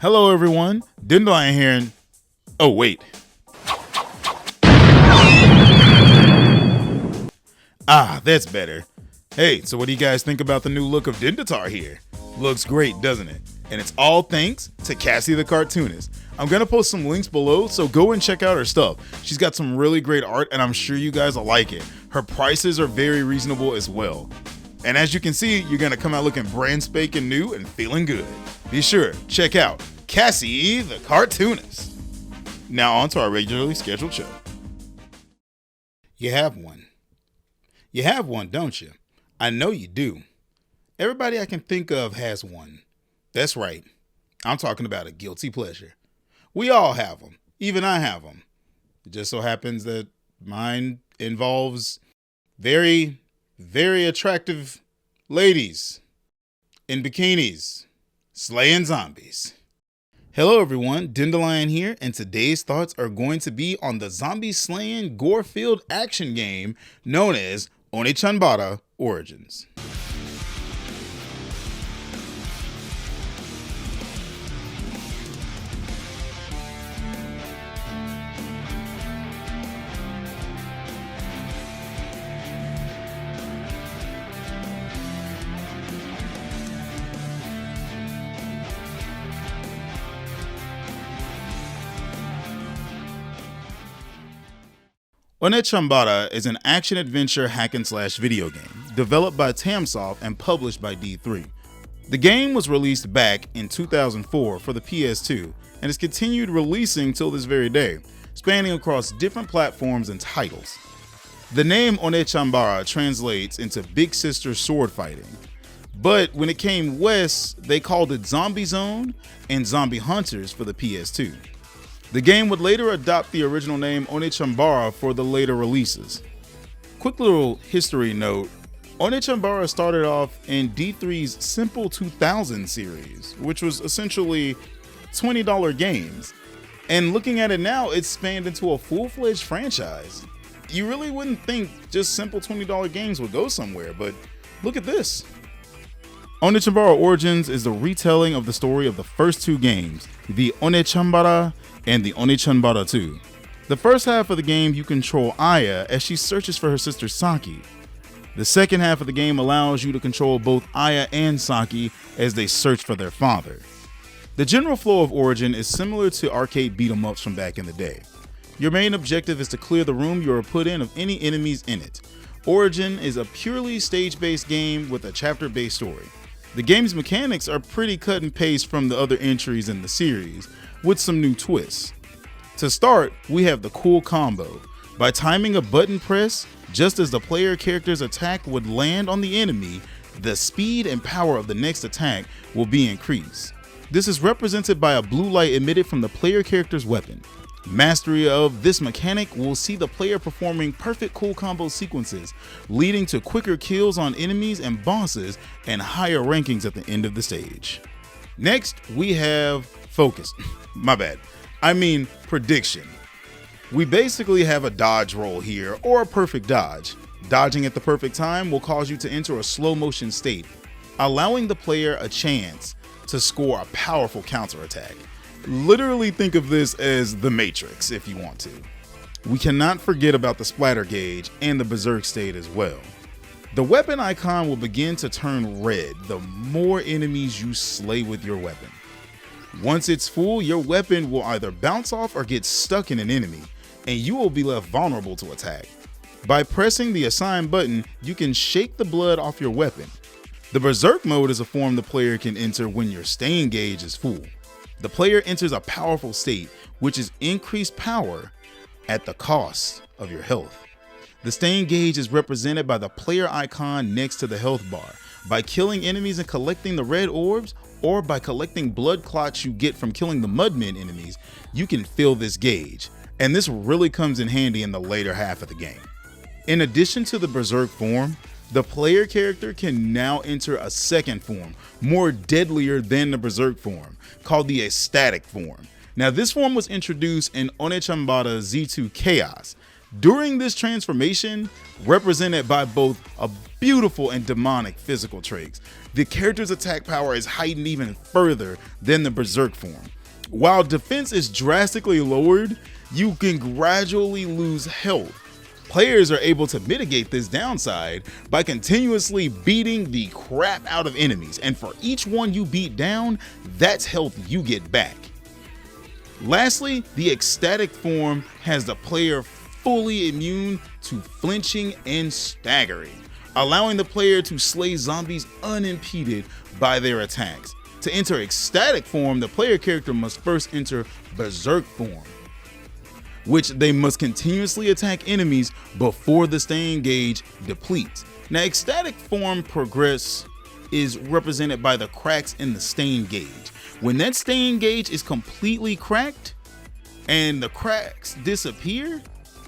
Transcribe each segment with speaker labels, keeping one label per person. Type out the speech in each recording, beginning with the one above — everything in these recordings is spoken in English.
Speaker 1: Hello everyone, Dendatar here and... Oh wait. That's better. Hey, so what do you guys think about the new look of dendatar here? Looks great, doesn't it? And it's all thanks to Cassie the cartoonist. I'm gonna post some links below, so go and check out her stuff. She's got some really great art and I'm sure you guys will like it. Her prices are very reasonable as well. And as you can see, you're gonna come out looking brand spanking new and feeling good. Be sure, check out Cassie the cartoonist. Now on to our regularly scheduled show. You have one. You have one, don't you? I know you do. Everybody I can think of has one. That's right. I'm talking about a guilty pleasure. We all have them. Even I have them. It just so happens that mine involves very, very attractive ladies in bikinis slaying zombies. Hello everyone, Dendatar here, and today's thoughts are going to be on the zombie slaying gore-filled action game known as Onechanbara Origins. Onechanbara is an action-adventure hack-and-slash video game, developed by Tamsoft and published by D3. The game was released back in 2004 for the PS2 and has continued releasing till this very day, spanning across different platforms and titles. The name Onechanbara translates into Big Sister Sword Fighting, but when it came west, they called it Zombie Zone and Zombie Hunters for the PS2. The game would later adopt the original name Onechanbara for the later releases. Quick little history note, Onechanbara started off in D3's Simple 2000 series, which was essentially $20 games. And looking at it now, it's spanned into a full-fledged franchise. You really wouldn't think just simple $20 games would go somewhere, but look at this. Onechanbara Origins is the retelling of the story of the first two games, the Onechanbara and the Onechanbara 2. The first half of the game you control Aya as she searches for her sister Saki. The second half of the game allows you to control both Aya and Saki as they search for their father. The general flow of Origin is similar to arcade beat-em-ups from back in the day. Your main objective is to clear the room you are put in of any enemies in it. Origin is a purely stage-based game with a chapter-based story. The game's mechanics are pretty cut and paste from the other entries in the series, with some new twists. To start, we have the cool combo. By timing a button press, just as the player character's attack would land on the enemy, the speed and power of the next attack will be increased. This is represented by a blue light emitted from the player character's weapon. Mastery of this mechanic will see the player performing perfect cool combo sequences, leading to quicker kills on enemies and bosses and higher rankings at the end of the stage. Next, we have focus. My bad. I mean prediction. We basically have a dodge roll here, or a perfect dodge. Dodging at the perfect time will cause you to enter a slow motion state, allowing the player a chance to score a powerful counterattack. Literally think of this as the Matrix if you want to. We cannot forget about the splatter gauge and the Berserk state as well. The weapon icon will begin to turn red the more enemies you slay with your weapon. Once it's full, your weapon will either bounce off or get stuck in an enemy, and you will be left vulnerable to attack. By pressing the assign button, you can shake the blood off your weapon. The Berserk Mode is a form the player can enter when your stain gauge is full. The player enters a powerful state, which is increased power at the cost of your health. The stain gauge is represented by the player icon next to the health bar. By killing enemies and collecting the red orbs, or by collecting blood clots you get from killing the Mudmen enemies, you can fill this gauge, and this really comes in handy in the later half of the game. In addition to the Berserk form, the player character can now enter a second form, more deadlier than the Berserk form, called the Ecstatic Form. Now this form was introduced in Onechanbara Z2 Chaos. During this transformation, represented by both a beautiful and demonic physical traits, the character's attack power is heightened even further than the Berserk form. While defense is drastically lowered, you can gradually lose health. Players are able to mitigate this downside by continuously beating the crap out of enemies, and for each one you beat down, that's health you get back. Lastly, the Ecstatic Form has the player fully immune to flinching and staggering, allowing the player to slay zombies unimpeded by their attacks. To enter Ecstatic Form, the player character must first enter Berserk Form, which they must continuously attack enemies before the staying gauge depletes. Now, Ecstatic Form progress is represented by the cracks in the staying gauge. When that staying gauge is completely cracked and the cracks disappear,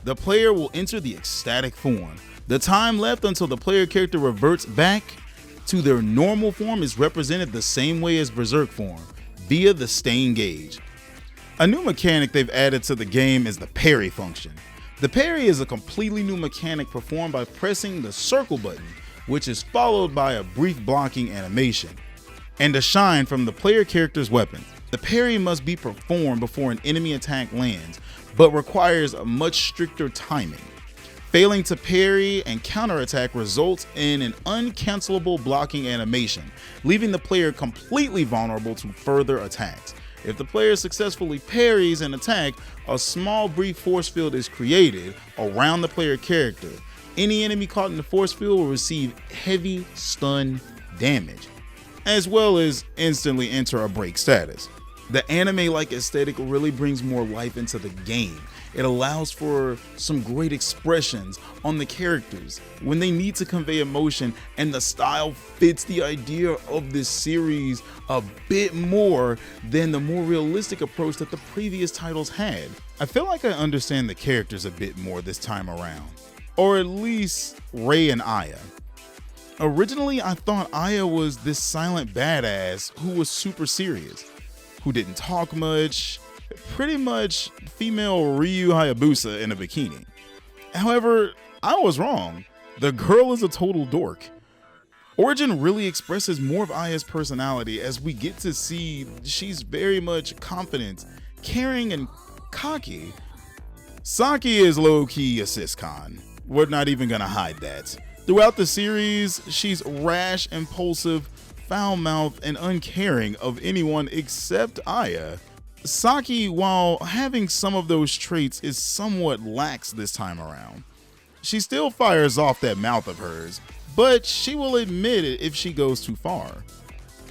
Speaker 1: the player will enter the Ecstatic Form. The time left until the player character reverts back to their normal form is represented the same way as Berserk Form, via the staying gauge. A new mechanic they've added to the game is the Parry function. The Parry is a completely new mechanic performed by pressing the circle button, which is followed by a brief blocking animation, and a shine from the player character's weapon. The parry must be performed before an enemy attack lands, but requires a much stricter timing. Failing to parry and counterattack results in an uncancelable blocking animation, leaving the player completely vulnerable to further attacks. If the player successfully parries an attack, a small brief force field is created around the player character. Any enemy caught in the force field will receive heavy stun damage, as well as instantly enter a break status. The anime-like aesthetic really brings more life into the game. It allows for some great expressions on the characters when they need to convey emotion, and the style fits the idea of this series a bit more than the more realistic approach that the previous titles had. I feel like I understand the characters a bit more this time around, or at least Ray and Aya. Originally, I thought Aya was this silent badass who was super serious, who didn't talk much, pretty much female Ryu Hayabusa in a bikini. However, I was wrong. The girl is a total dork. Origin really expresses more of Aya's personality as we get to see she's very much confident, caring, and cocky. Saki is low-key a siscon. We're not even gonna hide that. Throughout the series, she's rash, impulsive, foul-mouthed, and uncaring of anyone except Aya. Saki, while having some of those traits, is somewhat lax this time around. She still fires off that mouth of hers, but she will admit it if she goes too far.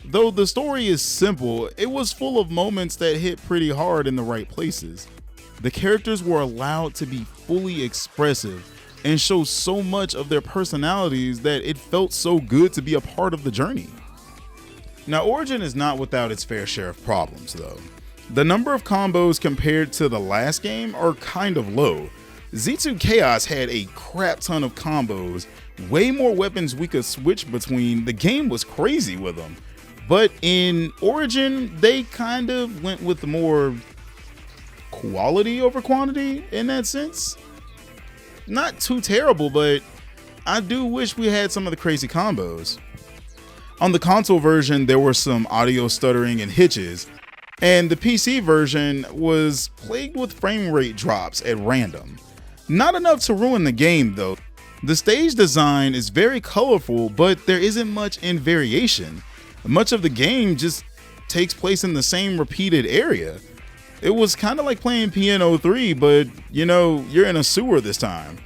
Speaker 1: Though the story is simple, it was full of moments that hit pretty hard in the right places. The characters were allowed to be fully expressive and show so much of their personalities that it felt so good to be a part of the journey. Now, Origin is not without its fair share of problems though. The number of combos compared to the last game are kind of low. Z2 Chaos had a crap ton of combos, way more weapons we could switch between. The game was crazy with them. But in Origin, they kind of went with more quality over quantity in that sense. Not too terrible, but I do wish we had some of the crazy combos. On the console version, there were some audio stuttering and hitches, and the PC version was plagued with frame rate drops at random. Not enough to ruin the game though. The stage design is very colorful, but there isn't much in variation. Much of the game just takes place in the same repeated area. It was kind of like playing Piano 3, but you know, you're in a sewer this time.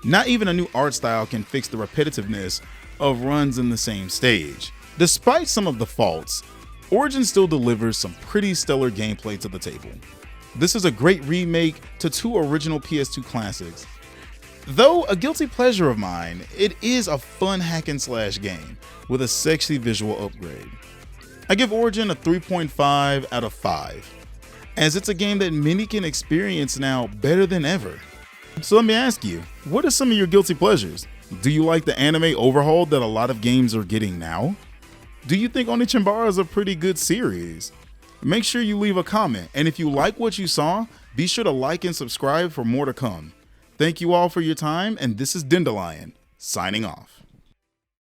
Speaker 1: Not even a new art style can fix the repetitiveness of runs in the same stage. Despite some of the faults, Origin still delivers some pretty stellar gameplay to the table. This is a great remake to two original PS2 classics. Though a guilty pleasure of mine, it is a fun hack and slash game with a sexy visual upgrade. I give Origin a 3.5 out of 5, as it's a game that many can experience now better than ever. So let me ask you, what are some of your guilty pleasures? Do you like the anime overhaul that a lot of games are getting now? Do you think Onechanbara is a pretty good series? Make sure you leave a comment, and if you like what you saw, be sure to like and subscribe for more to come. Thank you all for your time, and this is Dandelion, signing off.